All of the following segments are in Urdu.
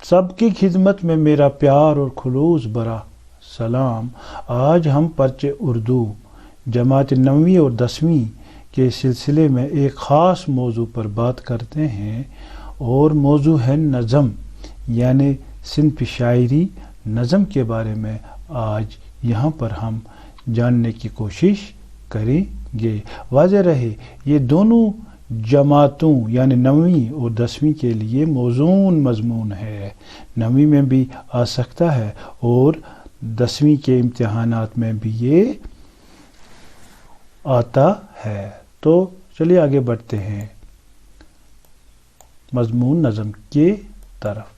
سب کی خدمت میں میرا پیار اور خلوص برا سلام۔ آج ہم پرچے اردو جماعت 9ویں اور 10ویں کے سلسلے میں ایک خاص موضوع پر بات کرتے ہیں، اور موضوع ہے نظم، یعنی صنف شاعری نظم کے بارے میں آج یہاں پر ہم جاننے کی کوشش کریں گے۔ واضح رہے یہ دونوں جماعتوں یعنی 9ویں اور 10ویں کے لیے موزون مضمون ہے، 9ویں میں بھی آ سکتا ہے اور 10ویں کے امتحانات میں بھی یہ آتا ہے۔ تو چلیے آگے بڑھتے ہیں مضمون نظم کے طرف۔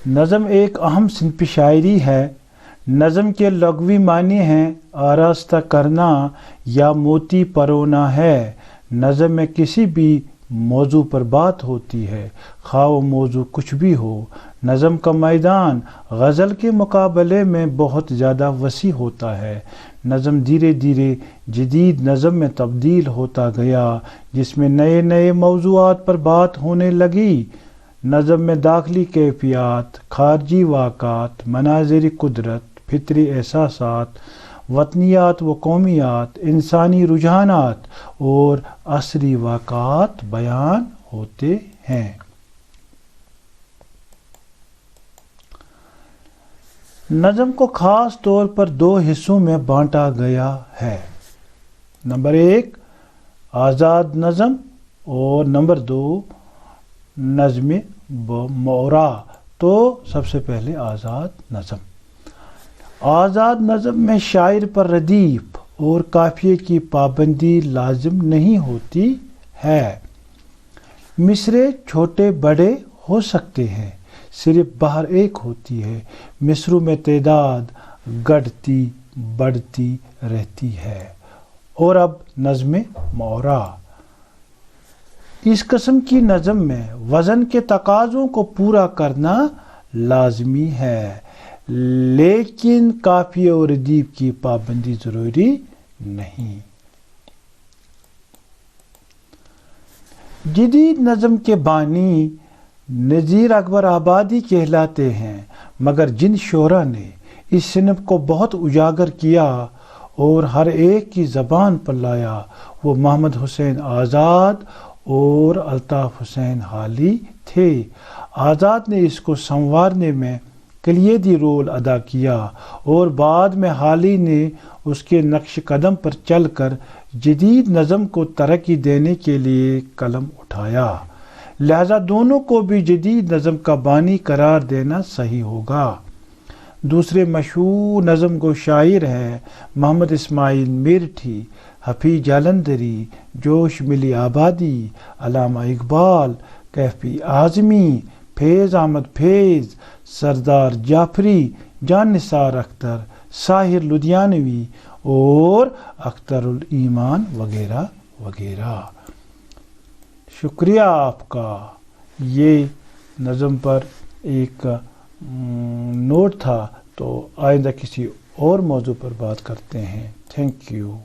نظم ایک اہم صنف شاعری ہے۔ نظم کے لغوی معنی ہیں آراستہ کرنا یا موتی پرونا ہے۔ نظم میں کسی بھی موضوع پر بات ہوتی ہے، خواہ وہ موضوع کچھ بھی ہو۔ نظم کا میدان غزل کے مقابلے میں بہت زیادہ وسیع ہوتا ہے۔ نظم دھیرے دھیرے جدید نظم میں تبدیل ہوتا گیا، جس میں نئے نئے موضوعات پر بات ہونے لگی۔ نظم میں داخلی کیفیات، خارجی واقعات، مناظر قدرت، فطری احساسات، وطنیات و قومیات، انسانی رجحانات اور عصری واقعات بیان ہوتے ہیں۔ نظم کو خاص طور پر 2 حصوں میں بانٹا گیا ہے۔ نمبر 1 آزاد نظم اور نمبر 2 نظم مورا۔ تو سب سے پہلے آزاد نظم۔ آزاد نظم میں شاعر پر ردیف اور قافیے کی پابندی لازم نہیں ہوتی ہے۔ مصرعے چھوٹے بڑے ہو سکتے ہیں، صرف بہر ایک ہوتی ہے۔ مصروں میں تعداد گھٹتی بڑھتی رہتی ہے۔ اور اب نظم مورا۔ اس قسم کی نظم میں وزن کے تقاضوں کو پورا کرنا لازمی ہے، لیکن قافیے اور ردیف کی پابندی ضروری نہیں۔ جدید نظم کے بانی نذیر اکبر آبادی کہلاتے ہیں، مگر جن شعراء نے اس صنف کو بہت اجاگر کیا اور ہر ایک کی زبان پر لایا وہ محمد حسین آزاد اور الطاف حسین حالی تھے۔ آزاد نے اس کو سنوارنے میں کلیدی رول ادا کیا اور بعد میں حالی نے اس کے نقش قدم پر چل کر جدید نظم کو ترقی دینے کے لیے قلم اٹھایا، لہذا دونوں کو بھی جدید نظم کا بانی قرار دینا صحیح ہوگا۔ دوسرے مشہور نظم گو شاعر ہیں محمد اسماعیل میرٹھی، حفیظ جالندھری، جوش ملی آبادی، علامہ اقبال، کیفی اعظمی، فیض احمد فیض، سردار جعفری، جان نثار اختر، ساحر لدھیانوی اور اختر الایمان وغیرہ وغیرہ۔ شکریہ آپ کا۔ یہ نظم پر ایک نوٹ تھا، تو آئندہ کسی اور موضوع پر بات کرتے ہیں۔ Thank you.